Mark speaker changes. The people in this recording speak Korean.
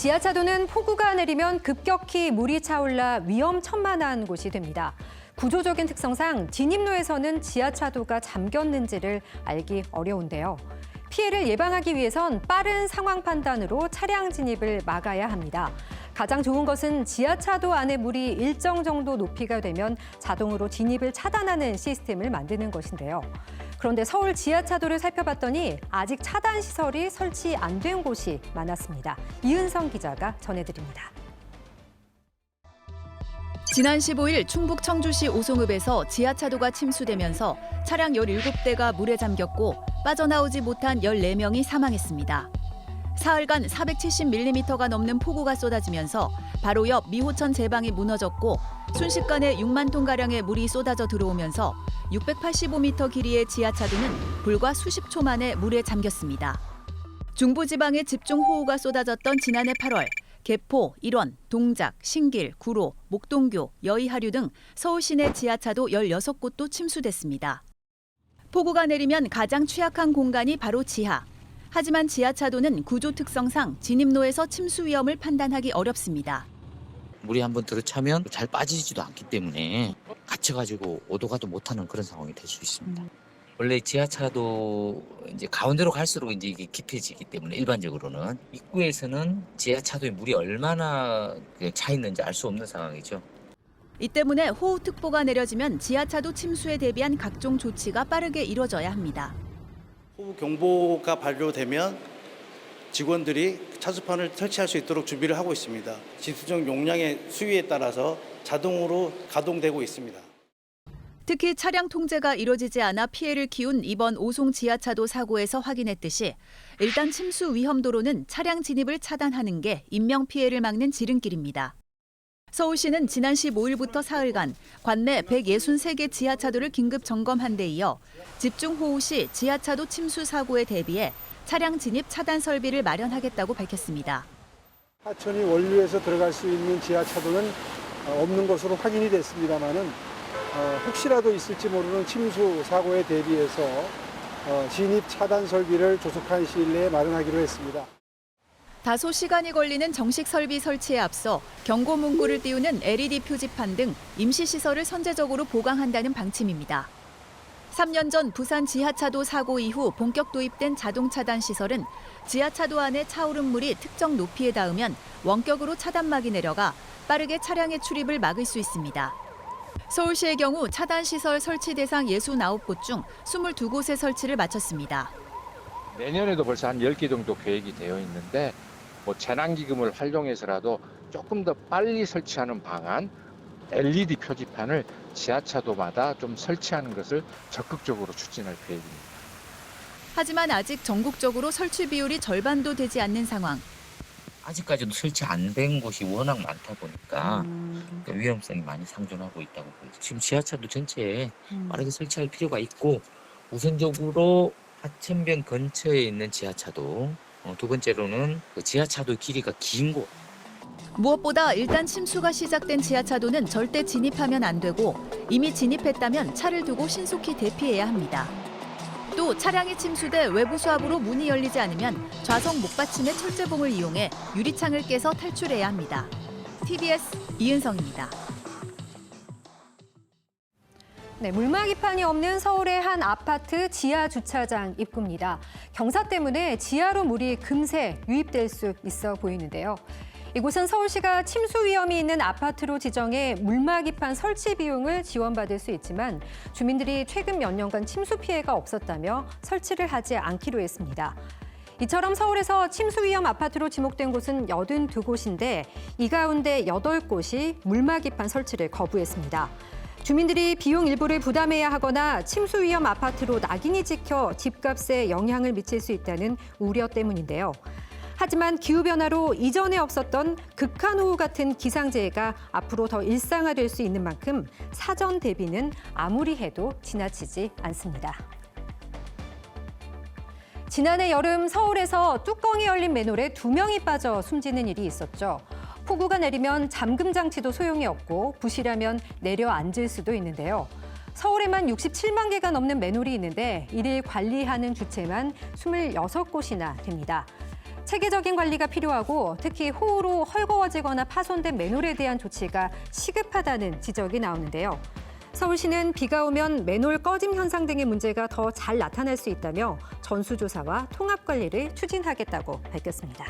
Speaker 1: 지하차도는 폭우가 내리면 급격히 물이 차올라 위험천만한 곳이 됩니다. 구조적인 특성상 진입로에서는 지하차도가 잠겼는지를 알기 어려운데요. 피해를 예방하기 위해선 빠른 상황 판단으로 차량 진입을 막아야 합니다. 가장 좋은 것은 지하차도 안에 물이 일정 정도 높이가 되면 자동으로 진입을 차단하는 시스템을 만드는 것인데요. 그런데 서울 지하차도를 살펴봤더니 아직 차단 시설이 설치 안 된 곳이 많았습니다. 이은성 기자가 전해드립니다.
Speaker 2: 지난 15일 충북 청주시 오송읍에서 지하차도가 침수되면서 차량 17대가 물에 잠겼고 빠져나오지 못한 14명이 사망했습니다. 사흘간 470mm가 넘는 폭우가 쏟아지면서 바로 옆 미호천 제방이 무너졌고 순식간에 6만 톤가량의 물이 쏟아져 들어오면서 685m 길이의 지하차도는 불과 수십 초 만에 물에 잠겼습니다. 중부지방에 집중호우가 쏟아졌던 지난해 8월, 개포, 일원, 동작, 신길, 구로, 목동교, 여의하류 등 서울 시내 지하차도 16곳도 침수됐습니다. 폭우가 내리면 가장 취약한 공간이 바로 지하. 하지만 지하차도는 구조 특성상 진입로에서 침수 위험을 판단하기 어렵습니다.
Speaker 3: 물이 한번 들어차면 잘 빠지지도 않기 때문에 갇혀가지고 오도 가도 못하는 그런 상황이 될 수 있습니다. 원래 지하차도 이제 가운데로 갈수록 이제 이게 깊어지기 때문에 일반적으로는 입구에서는 지하차도에 물이 얼마나 차 있는지 알 수 없는 상황이죠.
Speaker 2: 이 때문에 호우특보가 내려지면 지하차도 침수에 대비한 각종 조치가 빠르게 이뤄져야 합니다.
Speaker 4: 호우 경보가 발효되면 직원들이 차수판을 설치할 수 있도록 준비를 하고 있습니다. 지수정 용량의 수위에 따라서 자동으로 가동되고 있습니다.
Speaker 2: 특히 차량 통제가 이뤄지지 않아 피해를 키운 이번 오송 지하차도 사고에서 확인했듯이 일단 침수 위험도로는 차량 진입을 차단하는 게 인명피해를 막는 지름길입니다. 서울시는 지난 15일부터 사흘간 관내 163개 지하차도를 긴급 점검한 데 이어 집중호우 시 지하차도 침수 사고에 대비해 차량 진입 차단 설비를 마련하겠다고 밝혔습니다.
Speaker 5: 하천이 원류에서 들어갈 수 있는 지하차도는 없는 것으로 확인이 됐습니다마는 혹시라도 있을지 모르는 침수 사고에 대비해서 진입 차단 설비를 조속한 시일 내에 마련하기로 했습니다.
Speaker 2: 다소 시간이 걸리는 정식 설비 설치에 앞서 경고 문구를 띄우는 LED 표지판 등 임시시설을 선제적으로 보강한다는 방침입니다. 3년 전 부산 지하차도 사고 이후 본격 도입된 자동 차단 시설은 지하차도 안에 차오른 물이 특정 높이에 닿으면 원격으로 차단막이 내려가 빠르게 차량의 출입을 막을 수 있습니다. 서울시의 경우 차단 시설 설치 대상 69곳 중 22곳의 설치를 마쳤습니다.
Speaker 6: 내년에도 벌써 한 10개 정도 계획이 되어 있는데 재난기금을 활용해서라도 조금 더 빨리 설치하는 방안, LED 표지판을 지하차도마다 좀 설치하는 것을 적극적으로 추진할 계획입니다.
Speaker 2: 하지만 아직 전국적으로 설치 비율이 절반도 되지 않는 상황.
Speaker 3: 아직까지도 설치 안 된 곳이 워낙 많다 보니까 위험성이 많이 상존하고 있다고 보여요. 지금 지하차도 전체에 빠르게 설치할 필요가 있고 우선적으로 하천변 근처에 있는 지하차도, 두 번째로는 그 지하차도 길이가 긴 곳.
Speaker 2: 무엇보다 일단 침수가 시작된 지하차도는 절대 진입하면 안 되고 이미 진입했다면 차를 두고 신속히 대피해야 합니다. 또 차량이 침수돼 외부 수압으로 문이 열리지 않으면 좌석 목받침의 철제봉을 이용해 유리창을 깨서 탈출해야 합니다. TBS 이은성입니다.
Speaker 1: 네, 물막이판이 없는 서울의 한 아파트 지하 주차장 입구입니다. 경사 때문에 지하로 물이 금세 유입될 수 있어 보이는데요. 이곳은 서울시가 침수 위험이 있는 아파트로 지정해 물막이판 설치 비용을 지원받을 수 있지만 주민들이 최근 몇 년간 침수 피해가 없었다며 설치를 하지 않기로 했습니다. 이처럼 서울에서 침수 위험 아파트로 지목된 곳은 82곳인데 이 가운데 8곳이 물막이판 설치를 거부했습니다. 주민들이 비용 일부를 부담해야 하거나 침수 위험 아파트로 낙인이 찍혀 집값에 영향을 미칠 수 있다는 우려 때문인데요. 하지만 기후변화로 이전에 없었던 극한호우 같은 기상재해가 앞으로 더 일상화될 수 있는 만큼 사전 대비는 아무리 해도 지나치지 않습니다. 지난해 여름 서울에서 뚜껑이 열린 맨홀에 2명이 빠져 숨지는 일이 있었죠. 폭우가 내리면 잠금 장치도 소용이 없고 부실하면 내려앉을 수도 있는데요. 서울에만 67만 개가 넘는 맨홀이 있는데 이를 관리하는 주체만 26곳이나 됩니다. 체계적인 관리가 필요하고 특히 호우로 헐거워지거나 파손된 맨홀에 대한 조치가 시급하다는 지적이 나오는데요. 서울시는 비가 오면 맨홀 꺼짐 현상 등의 문제가 더 잘 나타날 수 있다며 전수조사와 통합관리를 추진하겠다고 밝혔습니다.